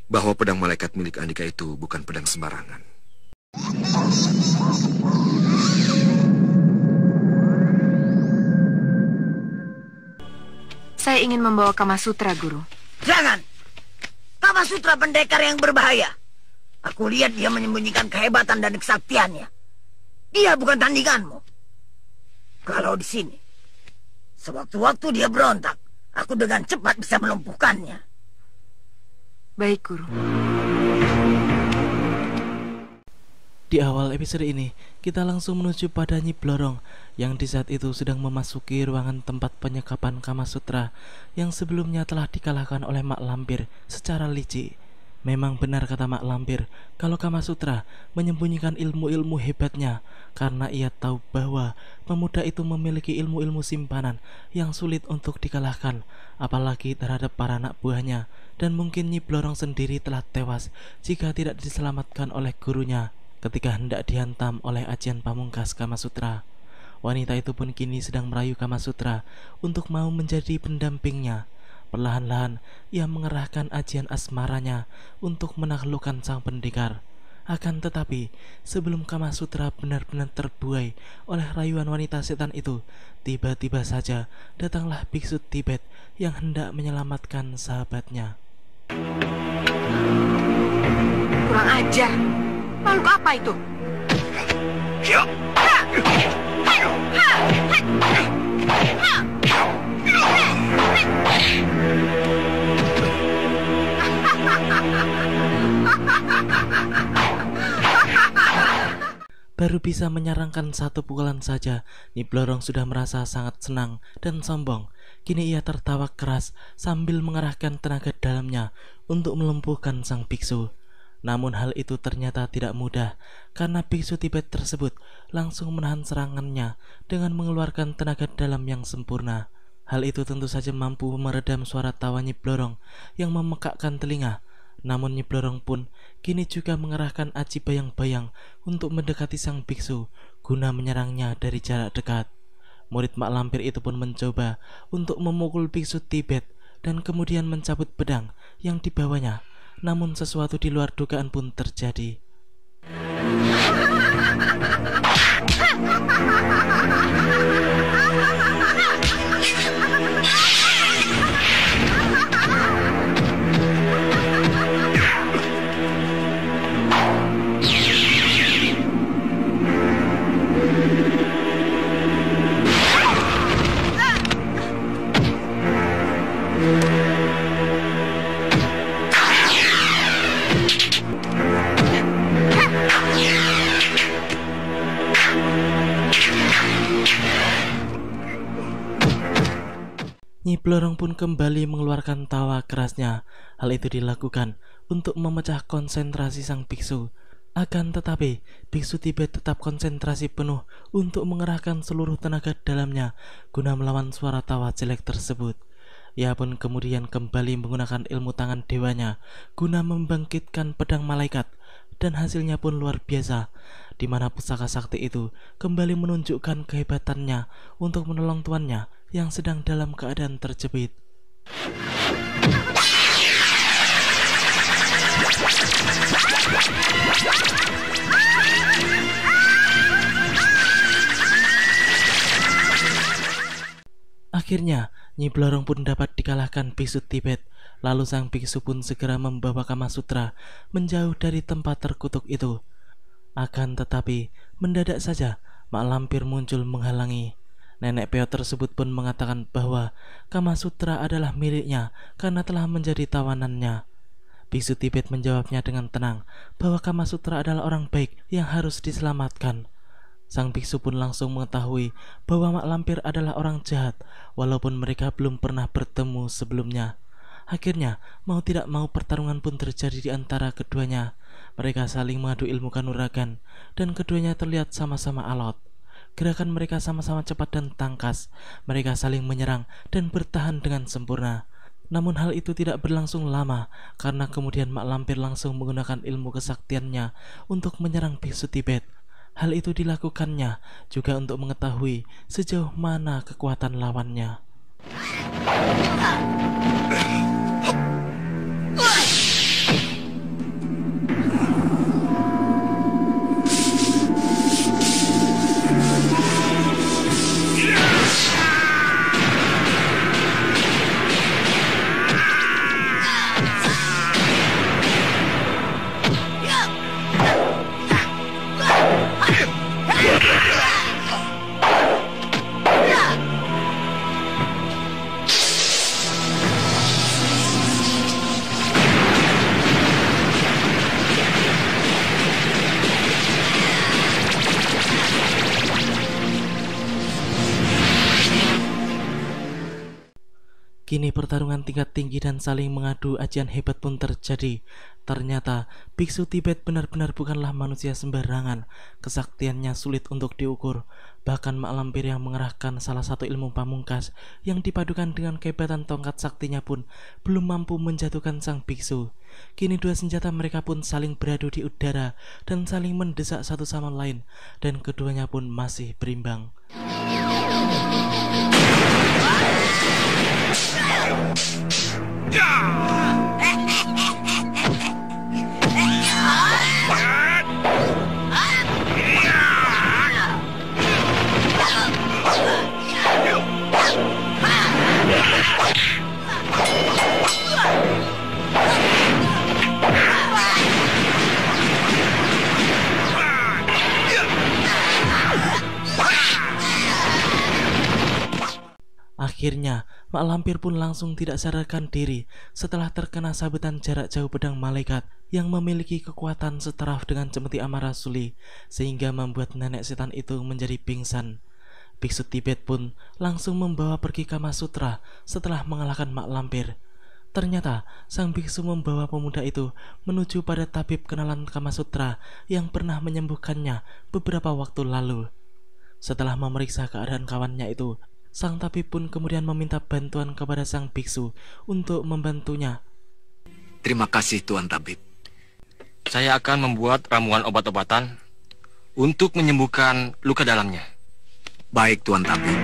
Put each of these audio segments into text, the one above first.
bahwa pedang malaikat milik Andika itu bukan pedang sembarangan. Saya ingin membawa Kamasutra, Guru. Jangan! Kamasutra pendekar yang berbahaya. Aku lihat dia menyembunyikan kehebatan dan kesaktiannya. Dia bukan tandinganmu. Kalau di sini, sewaktu-waktu dia berontak, aku dengan cepat bisa melumpuhkannya. Baik, Guru. Di awal episode ini, kita langsung menuju pada Nyi Blorong yang di saat itu sedang memasuki ruangan tempat penyekapan Kamasutra yang sebelumnya telah dikalahkan oleh Mak Lampir secara licik. Memang benar kata Mak Lampir kalau Kamasutra menyembunyikan ilmu-ilmu hebatnya karena ia tahu bahwa pemuda itu memiliki ilmu-ilmu simpanan yang sulit untuk dikalahkan, apalagi terhadap para anak buahnya, dan mungkin Nyi Blorong sendiri telah tewas jika tidak diselamatkan oleh gurunya ketika hendak dihantam oleh ajian pamungkas Kamasutra. Wanita itu pun kini sedang merayu Kamasutra untuk mau menjadi pendampingnya. Perlahan-lahan ia mengerahkan ajian asmaranya untuk menaklukkan sang pendekar. Akan tetapi, sebelum Kamasutra benar-benar terbuai oleh rayuan wanita setan itu, tiba-tiba saja datanglah biksu Tibet yang hendak menyelamatkan sahabatnya. Kurang ajar. Makhluk apa itu? Baru bisa menyerangkan satu pukulan saja, Nyi Blorong sudah merasa sangat senang dan sombong. Kini ia tertawa keras sambil mengerahkan tenaga dalamnya untuk melumpuhkan sang biksu. Namun hal itu ternyata tidak mudah karena biksu Tibet tersebut langsung menahan serangannya dengan mengeluarkan tenaga dalam yang sempurna. Hal itu tentu saja mampu meredam suara tawa Nyi Blorong yang memekakkan telinga. Namun Nyi Blorong pun kini juga mengerahkan aji bayang-bayang untuk mendekati sang biksu guna menyerangnya dari jarak dekat. Murid Mak Lampir itu pun mencoba untuk memukul biksu Tibet dan kemudian mencabut pedang yang dibawanya. Namun sesuatu di luar dugaan pun terjadi. Nyi Blorong pun kembali mengeluarkan tawa kerasnya. Hal itu dilakukan untuk memecah konsentrasi sang biksu. Akan tetapi, biksu Tibet tetap konsentrasi penuh untuk mengerahkan seluruh tenaga dalamnya guna melawan suara tawa jelek tersebut. Ia pun kemudian kembali menggunakan ilmu tangan dewanya guna membangkitkan pedang malaikat, dan hasilnya pun luar biasa, di mana pusaka sakti itu kembali menunjukkan kehebatannya untuk menolong tuannya yang sedang dalam keadaan terjepit. Akhirnya, Nyi Blorong pun dapat dikalahkan biksu Tibet. Lalu sang biksu pun segera membawa Kamasutra menjauh dari tempat terkutuk itu. Akan tetapi, mendadak saja Mak Lampir muncul menghalangi. Nenek peot tersebut pun mengatakan bahwa Kamasutra adalah miliknya karena telah menjadi tawanannya. Biksu Tibet menjawabnya dengan tenang bahwa Kamasutra adalah orang baik yang harus diselamatkan. Sang biksu pun langsung mengetahui bahwa Mak Lampir adalah orang jahat walaupun mereka belum pernah bertemu sebelumnya. Akhirnya, mau tidak mau pertarungan pun terjadi di antara keduanya. Mereka saling mengadu ilmu kanuragan dan keduanya terlihat sama-sama alot. Gerakan mereka sama-sama cepat dan tangkas. Mereka saling menyerang dan bertahan dengan sempurna. Namun hal itu tidak berlangsung lama karena kemudian Mak Lampir langsung menggunakan ilmu kesaktiannya untuk menyerang biksu Tibet. Hal itu dilakukannya juga untuk mengetahui sejauh mana kekuatan lawannya. Kini pertarungan tingkat tinggi dan saling mengadu ajian hebat pun terjadi. Ternyata biksu Tibet benar-benar bukanlah manusia sembarangan. Kesaktiannya sulit untuk diukur. Bahkan mak lampir yang mengerahkan salah satu ilmu pamungkas yang dipadukan dengan kehebatan tongkat saktinya pun belum mampu menjatuhkan sang biksu. Kini dua senjata mereka pun saling beradu di udara dan saling mendesak satu sama lain, dan keduanya pun masih berimbang. Akhirnya, mak lampir pun langsung tidak sadarkan diri setelah terkena sabetan jarak jauh pedang malaikat yang memiliki kekuatan setaraf dengan cemeti Amarasuli, sehingga membuat nenek setan itu menjadi pingsan. Biksu Tibet pun langsung membawa pergi Kamasutra setelah mengalahkan mak lampir. Ternyata, sang biksu membawa pemuda itu menuju pada tabib kenalan Kamasutra yang pernah menyembuhkannya beberapa waktu lalu. Setelah memeriksa keadaan kawannya itu, sang tabib pun kemudian meminta bantuan kepada sang biksu untuk membantunya. Terima kasih Tuan Tabib. Saya akan membuat ramuan obat-obatan untuk menyembuhkan luka dalamnya. Baik Tuan Tabib.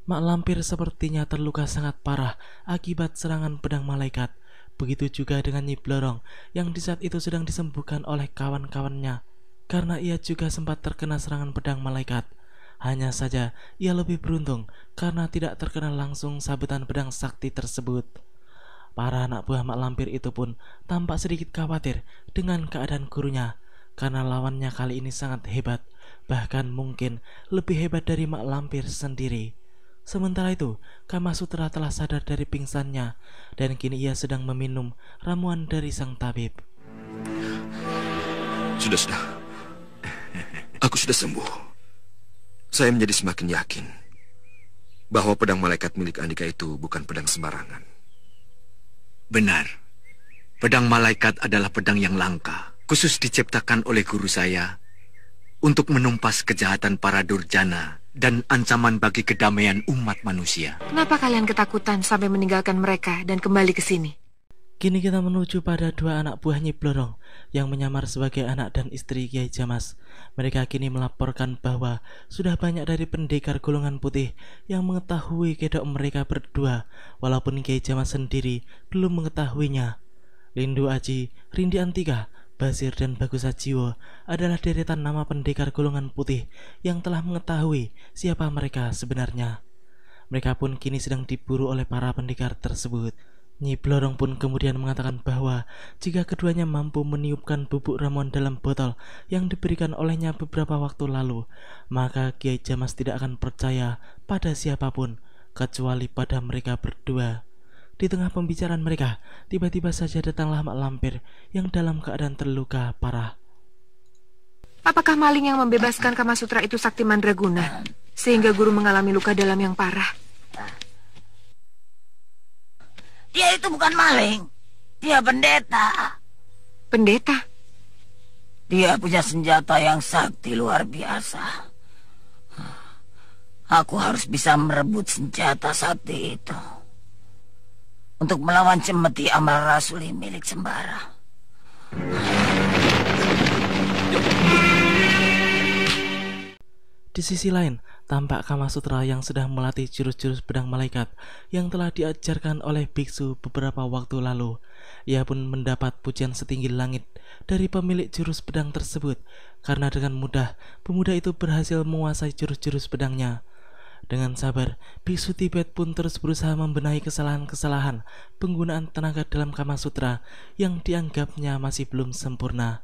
Mak lampir sepertinya terluka sangat parah akibat serangan pedang malaikat. Begitu juga dengan Nyi Blorong yang di saat itu sedang disembuhkan oleh kawan-kawannya, karena ia juga sempat terkena serangan pedang malaikat. Hanya saja ia lebih beruntung karena tidak terkena langsung sabetan pedang sakti tersebut. Para anak buah mak lampir itu pun tampak sedikit khawatir dengan keadaan gurunya, karena lawannya kali ini sangat hebat, bahkan mungkin lebih hebat dari mak lampir sendiri. Sementara itu, Kamasutra telah sadar dari pingsannya, dan kini ia sedang meminum ramuan dari sang tabib. Sudah. Aku sudah sembuh. Saya menjadi semakin yakin bahwa pedang malaikat milik Andika itu bukan pedang sembarangan. Benar. Pedang malaikat adalah pedang yang langka, khusus diciptakan oleh guru saya untuk menumpas kejahatan para durjana dan ancaman bagi kedamaian umat manusia. Kenapa kalian ketakutan sampai meninggalkan mereka dan kembali ke sini? Kini kita menuju pada dua anak buah Nyi Blorong yang menyamar sebagai anak dan istri Kiai Jamas. Mereka kini melaporkan bahwa sudah banyak dari pendekar golongan putih yang mengetahui kedok mereka berdua, walaupun Kiai Jamas sendiri belum mengetahuinya. Lindu Aji, Rindi Antika, Basir dan Bagus Sajiwo adalah deretan nama pendekar golongan putih yang telah mengetahui siapa mereka sebenarnya. Mereka pun kini sedang diburu oleh para pendekar tersebut. Nyi Blorong pun kemudian mengatakan bahwa jika keduanya mampu meniupkan bubuk ramuan dalam botol yang diberikan olehnya beberapa waktu lalu, maka Kiai Jamas tidak akan percaya pada siapapun kecuali pada mereka berdua. Di tengah pembicaraan mereka, tiba-tiba saja datanglah mak lampir yang dalam keadaan terluka parah. Apakah maling yang membebaskan Kamasutra itu sakti mandraguna, sehingga guru mengalami luka dalam yang parah? Dia itu bukan maling. Dia pendeta. Pendeta? Dia punya senjata yang sakti luar biasa. Aku harus bisa merebut senjata sakti itu untuk melawan cemeti Amarasuli milik Sembara. Di sisi lain, tampak Kamasutra yang sedang melatih jurus-jurus pedang malaikat yang telah diajarkan oleh biksu beberapa waktu lalu. Ia pun mendapat pujian setinggi langit dari pemilik jurus pedang tersebut, karena dengan mudah pemuda itu berhasil menguasai jurus-jurus pedangnya. Dengan sabar, biksu Tibet pun terus berusaha membenahi kesalahan-kesalahan penggunaan tenaga dalam Kamasutra yang dianggapnya masih belum sempurna.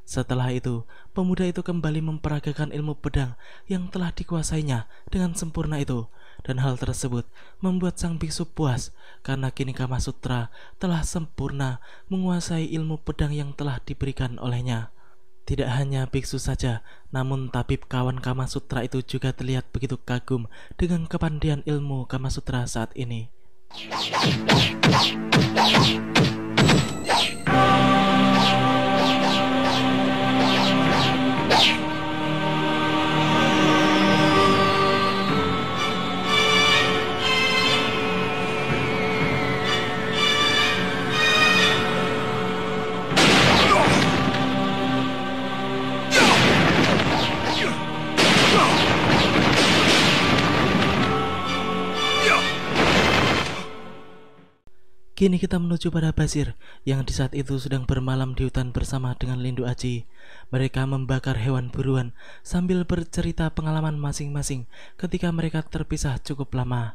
Setelah itu, pemuda itu kembali memperagakan ilmu pedang yang telah dikuasainya dengan sempurna itu, Dan hal tersebut membuat sang biksu puas karena kini Kamasutra telah sempurna menguasai ilmu pedang yang telah diberikan olehnya. Tidak hanya biksu saja, namun tabib kawan Kamasutra itu juga terlihat begitu kagum dengan kepandaian ilmu Kamasutra saat ini. Kini kita menuju pada Basir yang di saat itu sedang bermalam di hutan bersama dengan Lindu Aji. Mereka membakar hewan buruan sambil bercerita pengalaman masing-masing ketika mereka terpisah cukup lama.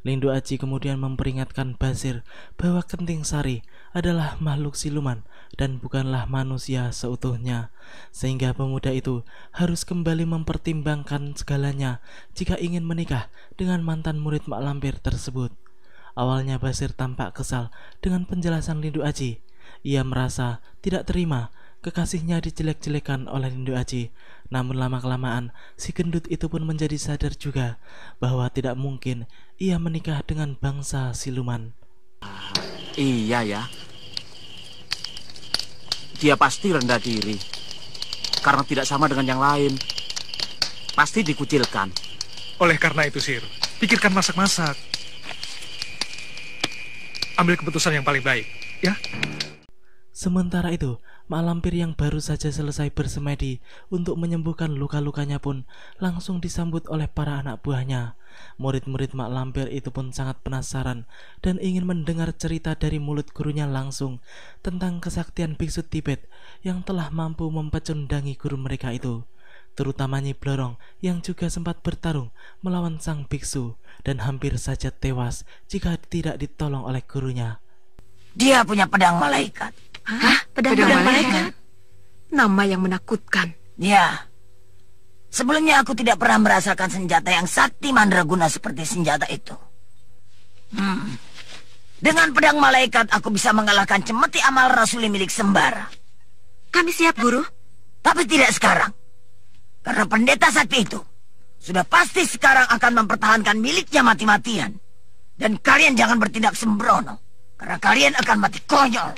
Lindu Aji kemudian memperingatkan Basir bahwa Kenting Sari adalah makhluk siluman dan bukanlah manusia seutuhnya, sehingga pemuda itu harus kembali mempertimbangkan segalanya jika ingin menikah dengan mantan murid Mak Lampir tersebut. Awalnya Basir tampak kesal dengan penjelasan Lindu Aji. Ia merasa tidak terima kekasihnya dijelek-jelekan oleh Lindu Aji. Namun lama-kelamaan si gendut itu pun menjadi sadar juga bahwa tidak mungkin ia menikah dengan bangsa siluman. Iya ya, dia pasti rendah diri karena tidak sama dengan yang lain. Pasti dikucilkan. Oleh karena itu, Sir, pikirkan masak-masak. Ambil keputusan yang paling baik, ya. Sementara itu, Mak Lampir yang baru saja selesai bersemedi untuk menyembuhkan luka-lukanya pun langsung disambut oleh para anak buahnya. Murid-murid Mak Lampir itu pun sangat penasaran dan ingin mendengar cerita dari mulut gurunya langsung tentang kesaktian biksu Tibet yang telah mampu mempecundangi guru mereka itu, terutama Nyi Blorong yang juga sempat bertarung melawan sang biksu dan hampir saja tewas jika tidak ditolong oleh gurunya. Dia punya pedang malaikat. Hah? Pedang malaikat? Nama yang menakutkan. Ya. Sebelumnya aku tidak pernah merasakan senjata yang sakti mandraguna seperti senjata itu. Dengan pedang malaikat aku bisa mengalahkan cemeti amal rasuli milik Sembara. Kami siap, Guru. Tapi tidak sekarang. Karena pendeta sakti itu sudah pasti sekarang akan mempertahankan miliknya mati-matian. Dan kalian jangan bertindak sembrono, karena kalian akan mati konyol.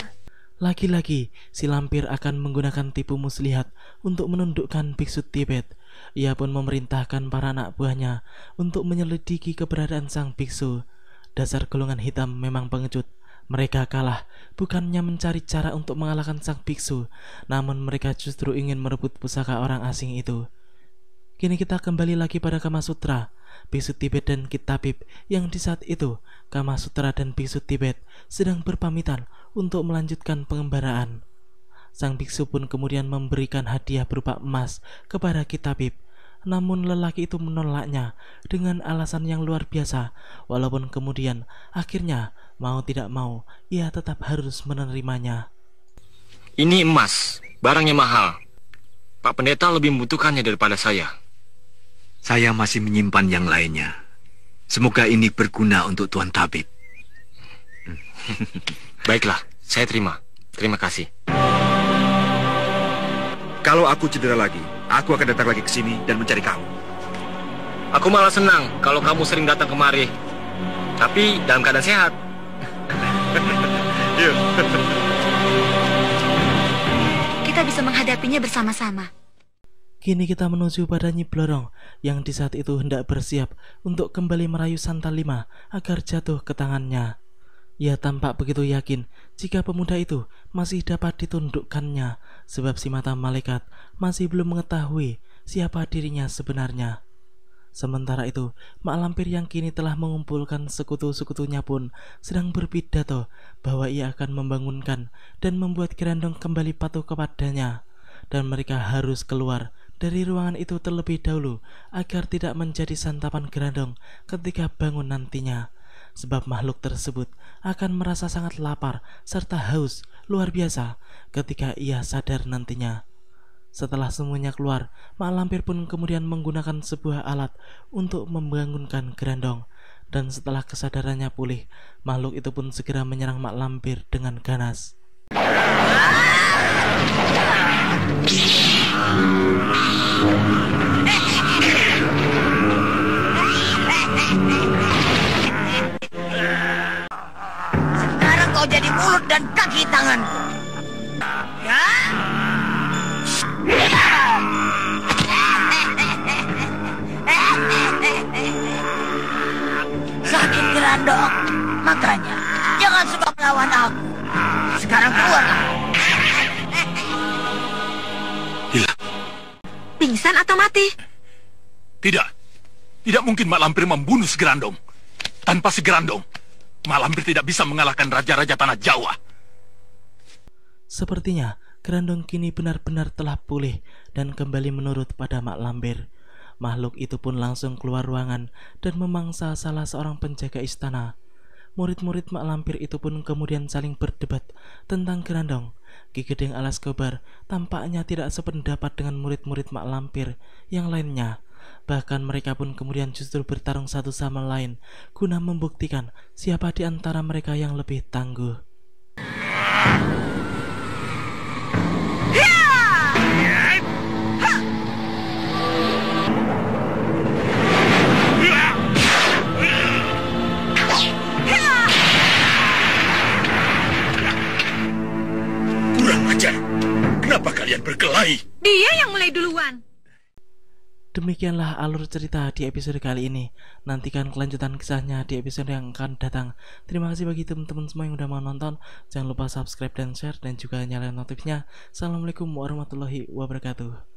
Lagi-lagi si Lampir akan menggunakan tipu muslihat untuk menundukkan biksu Tibet. Ia pun memerintahkan para anak buahnya untuk menyelidiki keberadaan sang biksu. Dasar golongan hitam memang pengecut. Mereka kalah bukannya mencari cara untuk mengalahkan sang biksu, namun mereka justru ingin merebut pusaka orang asing itu. Kini kita kembali lagi pada Kamasutra, biksu Tibet dan Kitabib yang di saat itu Kamasutra dan biksu Tibet sedang berpamitan untuk melanjutkan pengembaraan. Sang biksu pun kemudian memberikan hadiah berupa emas kepada Kitabib. Namun lelaki itu menolaknya dengan alasan yang luar biasa, walaupun kemudian akhirnya mau tidak mau ia tetap harus menerimanya. Ini emas, barangnya mahal. Pak Pendeta lebih membutuhkannya daripada saya. Saya masih menyimpan yang lainnya. Semoga ini berguna untuk Tuan Tabib. Baiklah, saya terima. Terima kasih. Kalau aku cedera lagi, aku akan datang lagi ke sini dan mencari kamu. Aku malah senang kalau kamu sering datang kemari. Tapi dalam keadaan sehat. Yuk. Kita bisa menghadapinya bersama-sama. Kini kita menuju pada Nyi Blorong yang di saat itu hendak bersiap untuk kembali merayu Santalima agar jatuh ke tangannya. Ia tampak begitu yakin jika pemuda itu masih dapat ditundukkannya, sebab si mata malaikat masih belum mengetahui siapa dirinya sebenarnya. Sementara itu, Mak Lampir yang kini telah mengumpulkan sekutu-sekutunya pun sedang berpidato bahwa ia akan membangunkan dan membuat Kirandong kembali patuh kepadanya, dan mereka harus keluar dari ruangan itu terlebih dahulu agar tidak menjadi santapan Gerandong ketika bangun nantinya, sebab makhluk tersebut akan merasa sangat lapar serta haus luar biasa ketika ia sadar nantinya. Setelah semuanya keluar, mak lampir pun kemudian menggunakan sebuah alat untuk membangunkan Grandong. Dan setelah kesadarannya pulih, makhluk itu pun segera menyerang mak lampir dengan ganas. Sekarang kau jadi mulut dan kaki tanganku. Ya? Sakit Grandong, makanya jangan suka melawan aku. Sekarang keluarlah. Hilang. Pingsan atau mati? Tidak. Tidak mungkin mak lampir membunuh si Grandong. Tanpa si Grandong, mak lampir tidak bisa mengalahkan raja-raja tanah Jawa. Sepertinya Grandong kini benar-benar telah pulih dan kembali menurut pada mak lampir. Makhluk itu pun langsung keluar ruangan dan memangsa salah seorang penjaga istana. Murid-murid mak lampir itu pun kemudian saling berdebat tentang Grandong. Ki Gedeng alias Kobar tampaknya tidak sependapat dengan murid-murid mak lampir yang lainnya. Bahkan mereka pun kemudian justru bertarung satu sama lain guna membuktikan siapa di antara mereka yang lebih tangguh. Kenapa kalian berkelahi? Dia yang mulai duluan. Demikianlah alur cerita di episode kali ini. Nantikan kelanjutan kisahnya di episode yang akan datang. Terima kasih bagi teman-teman semua yang udah mau nonton. Jangan lupa subscribe dan share dan juga nyalain notifnya. Assalamualaikum warahmatullahi wabarakatuh.